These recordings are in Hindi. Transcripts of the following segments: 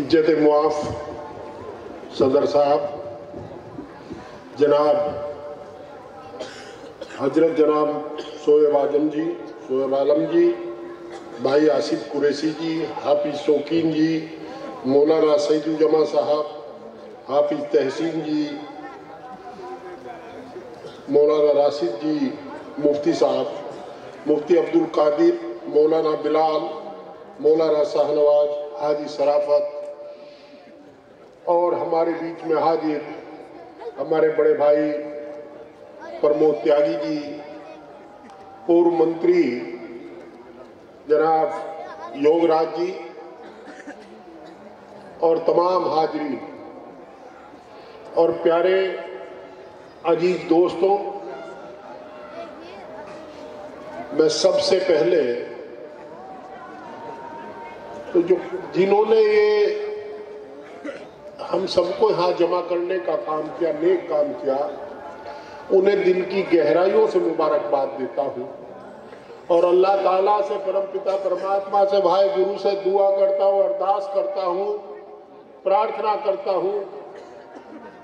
इज्जत मुआफ सदर साहब, जनाब हजरत जनाब शोएब आलम जी, भाई आसिफ कुरैशी जी, हाफिज शौकीन जी, मौलाना सईदुल साहब, हाफिज तहसीन जी, मौलाना राशिद जी, मुफ्ती साहब, मुफ्ती अब्दुल कादिर, मौलाना बिलाल, मौलाना शाहनवाज, हाजी शराफत और हमारे बीच में हाजिर हमारे बड़े भाई प्रमोद त्यागी जी, पूर्व मंत्री जनाब योगराज जी और तमाम हाजिरीन और प्यारे अजीज दोस्तों, मैं सबसे पहले तो जिन्होंने ये हम सबको यहाँ जमा करने का काम किया, नेक काम किया, उन्हें दिल की गहराइयों से मुबारकबाद देता हूँ और अल्लाह ताला से, परमपिता परमात्मा से, भाई गुरु से दुआ करता हूँ, अरदास करता हूँ, प्रार्थना करता हूँ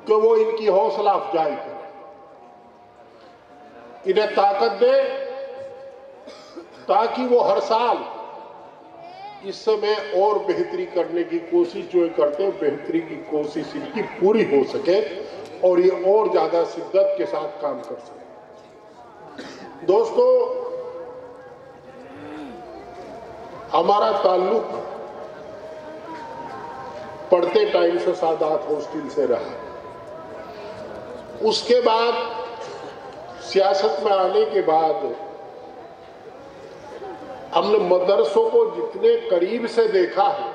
कि वो इनकी हौसला अफजाई करे, इन्हें ताकत दे ताकि वो हर साल इस समय और बेहतरी करने की कोशिश जो करते हैं, बेहतरी की कोशिश इनकी पूरी हो सके और ये और ज्यादा शिद्दत के साथ काम कर सके। दोस्तों, हमारा ताल्लुक पढ़ते टाइम से सादात हॉस्टल से रहा। उसके बाद सियासत में आने के बाद हमने मदरसों को जितने करीब से देखा है,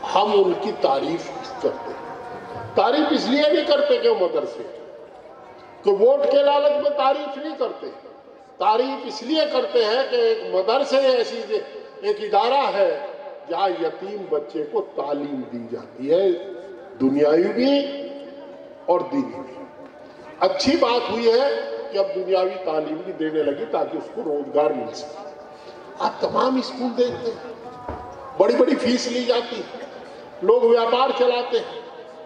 हम उनकी तारीफ करते हैं। तारीफ इसलिए नहीं करते कि वो मदरसे तो वोट के लालच में तारीफ नहीं करते, तारीफ इसलिए करते हैं कि एक मदरसे ऐसी एक इदारा है जहाँ यतीम बच्चे को तालीम दी जाती है, दुनियावी भी और दीनी भी। अच्छी बात हुई है कि अब दुनियावी तालीम भी देने लगी ताकि उसको रोजगार मिल सके। आप तमाम स्कूल देखते हैं, बड़ी बड़ी फीस ली जाती है, लोग व्यापार चलाते हैं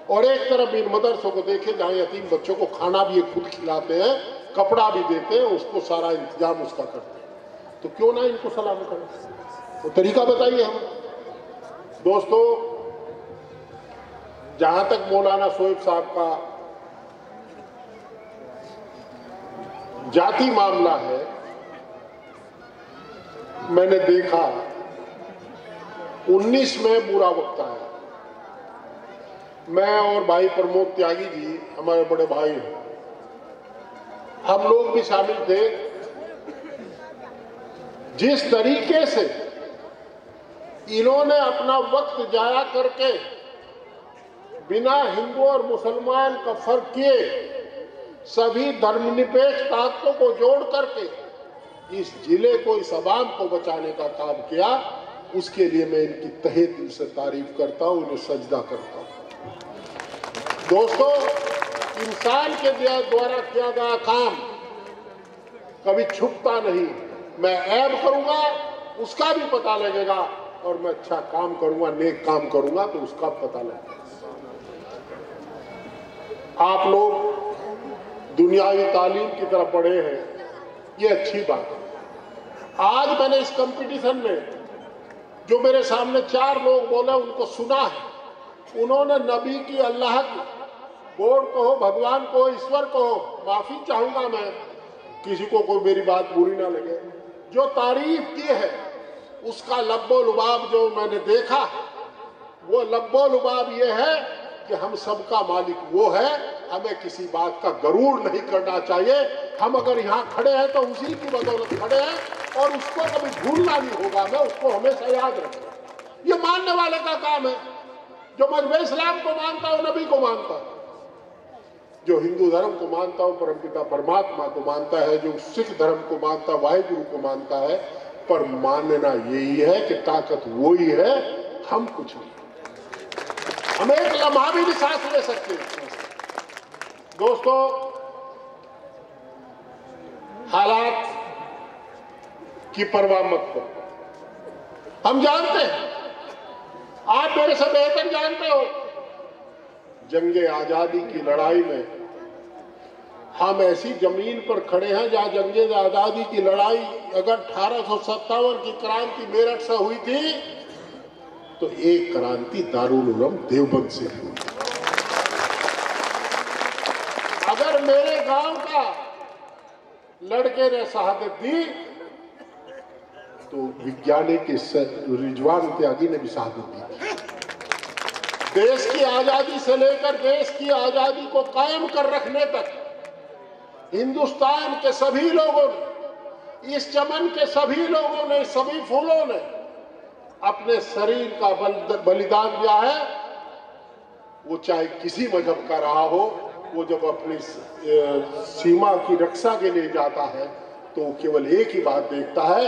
और एक तरफ इन मदरसों को देखें जहाँ यतीम बच्चों को खाना भी खुद खिलाते हैं, कपड़ा भी देते हैं, उसको सारा इंतजाम उसका करते हैं। तो क्यों ना इनको सलाम करें? तो तरीका बताइए हमें। दोस्तों, जहां तक मौलाना शोएब साहब का जाति मामला है, मैंने देखा 19 में बुरा वक्त आया। मैं और भाई प्रमोद त्यागी जी, हमारे बड़े भाई हैं, हम लोग भी शामिल थे। जिस तरीके से इन्होंने अपना वक्त जाया करके बिना हिंदू और मुसलमान का फर्क किए सभी धर्मनिरपेक्ष ताकतों को जोड़ करके इस जिले को, इस अवाम को बचाने का काम किया, उसके लिए मैं इनकी तहे दिल से तारीफ करता हूं, इन्हें सजदा करता हूं। दोस्तों, इंसान के द्वारा किया गया काम कभी छुपता नहीं। मैं ऐब करूंगा, उसका भी पता लगेगा, और मैं अच्छा काम करूंगा, नेक काम करूंगा तो उसका पता लगेगा। आप लोग दुनियावी तालीम की तरफ बढ़े हैं, ये अच्छी बात है। आज मैंने इस कंपटीशन में जो मेरे सामने 4 लोग बोले उनको सुना है। उन्होंने नबी की, अल्लाह की, गॉड कहो, भगवान को, ईश्वर को, माफी चाहूंगा मैं, किसी को कोई मेरी बात बुरी ना लगे, जो तारीफ की है उसका लब्बो लुबाब जो मैंने देखा है, वो लब्बो लुबाब ये है कि हम सबका मालिक वो है, हमें किसी बात का गरूर नहीं करना चाहिए। हम अगर यहाँ खड़े हैं तो उसी की बदौलत खड़े हैं और उसको कभी भूलना नहीं होगा। मैं उसको हमेशा याद रखूंगा। ये मानने वाले का काम है, जो मजहब इस्लाम को मानता हो, नबी को मानता है, जो हिंदू धर्म को मानता हो, परमपिता परमात्मा को मानता है, जो सिख धर्म को मानता है, वाहिगुरु को मानता है। पर मानना यही है कि ताकत वो ही है, हम कुछ नहीं, हम एक लम्हा भी नहीं सांस ले सकते। दोस्तों, हालात की परवाह मत करो। हम जानते हैं, आप मेरे से बेहतर जानते हो, जंगे आजादी की लड़ाई में हम ऐसी जमीन पर खड़े हैं जहां जंगे आजादी की लड़ाई अगर 1857 की क्रांति मेरठ से हुई थी तो एक क्रांति दारुल उलूम देवबंद से हुई। अगर मेरे गांव का लड़के ने शहादत दी तो वैज्ञानिक रिजवान त्यागी ने भी शहादत दी। देश की आजादी से लेकर देश की आजादी को कायम कर रखने तक हिंदुस्तान के सभी लोगों ने, इस चमन के सभी लोगों ने, सभी फूलों ने अपने शरीर का बलिदान दिया है। वो चाहे किसी मजहब का रहा हो, वो जब अपनी सीमा की रक्षा के लिए जाता है तो वो केवल एक ही बात देखता है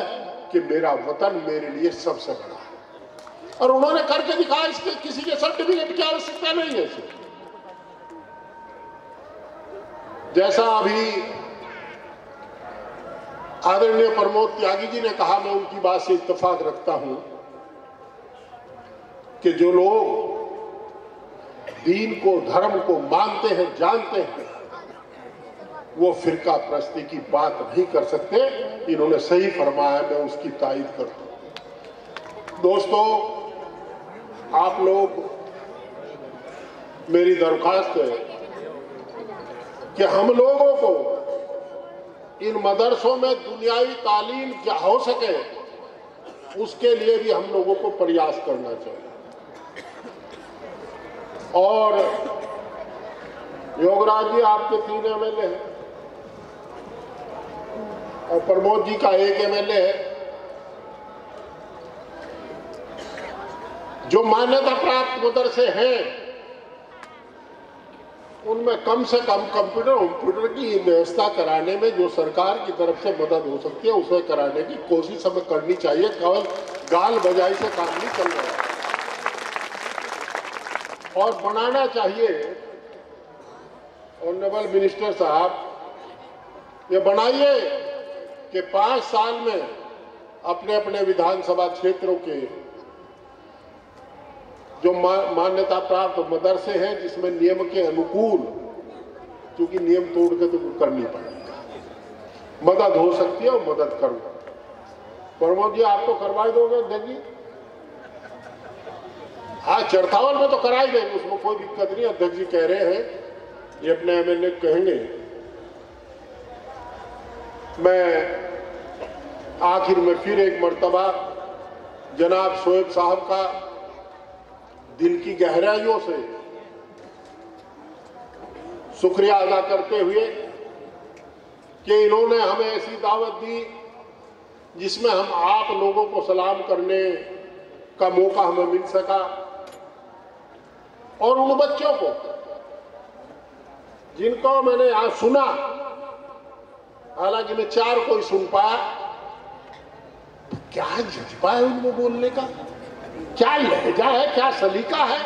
कि मेरा वतन मेरे लिए सबसे बड़ा है। और उन्होंने करके दिखाया, इसके किसी के सर्टिफिकेट की आवश्यकता नहीं है। जैसा अभी आदरणीय प्रमोद त्यागी जी ने कहा, मैं उनकी बात से इत्तेफाक रखता हूं कि जो लोग दीन को, धर्म को मानते हैं, जानते हैं, वो फिरका परस्ती की बात नहीं कर सकते। इन्होंने सही फरमाया, मैं उसकी तायद करता हूं। दोस्तों, आप लोग, मेरी दरख्वास्त है कि हम लोगों को इन मदरसों में दुनियावी तालीम क्या हो सके, उसके लिए भी हम लोगों को प्रयास करना चाहिए। और योगराज जी आपके 3 एमएलए हैं और प्रमोद जी का 1 एमएलए है। जो मान्यता प्राप्त मदरसे हैं उनमें कम से कम कंप्यूटर की व्यवस्था कराने में जो सरकार की तरफ से मदद हो सकती है उसे कराने की कोशिश हमें करनी चाहिए। केवल गाल बजाई से काम नहीं चल रहा है और बनाना चाहिए। ऑनरेबल मिनिस्टर साहब, ये बनाइए कि 5 साल में अपने अपने विधानसभा क्षेत्रों के जो मान्यता प्राप्त मदरसे हैं जिसमें नियम के अनुकूल, क्योंकि नियम तोड़ के तो कर नहीं पाएगा, मदद हो सकती है और मदद करो। प्रमोद जी, आप तो करवा दोगे अध्यक्ष जी? हाँ, चरथावल में तो करा ही देंगे, उसमें कोई दिक्कत नहीं। अध्यक्ष जी कह रहे हैं, ये अपने एमएलए कहेंगे। मैं आखिर में फिर एक मर्तबा जनाब शोएब साहब का दिल की गहराइयों से शुक्रिया अदा करते हुए कि इन्होंने हमें ऐसी दावत दी जिसमें हम आप लोगों को सलाम करने का मौका हमें मिल सका, और उन बच्चों को जिनको मैंने यहां सुना, हालांकि मैं 4 को ही सुन पाया, तो क्या जज्बा है उनमें बोलने का, क्या लहजा है, क्या सलीका है।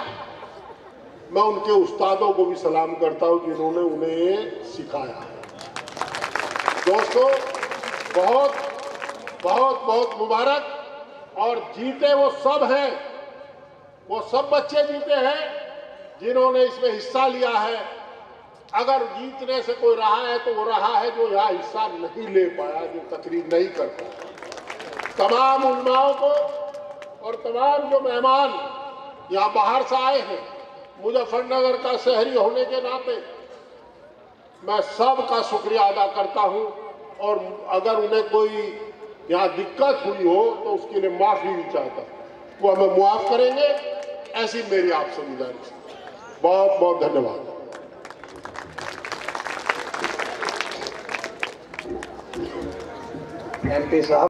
मैं उनके उस्तादों को भी सलाम करता हूं जिन्होंने उन्हें सिखाया है। दोस्तों, बहुत बहुत बहुत मुबारक। और जीते वो सब हैं, वो सब बच्चे जीते हैं जिन्होंने इसमें हिस्सा लिया है। अगर जीतने से कोई रहा है तो वो रहा है जो यहाँ हिस्सा नहीं ले पाया, जो तकरीर नहीं कर पाया। तमाम उलमाओं को और तमाम जो मेहमान यहाँ बाहर से आए हैं, मुजफ्फरनगर का शहरी होने के नाते मैं सबका शुक्रिया अदा करता हूँ। और अगर उन्हें कोई यहाँ दिक्कत हुई हो तो उसके लिए माफी भी चाहता हूँ, वो हमें मुआफ करेंगे, ऐसी मेरी आपसे गुजारिश है। बहुत बहुत धन्यवाद। एमपी साहब।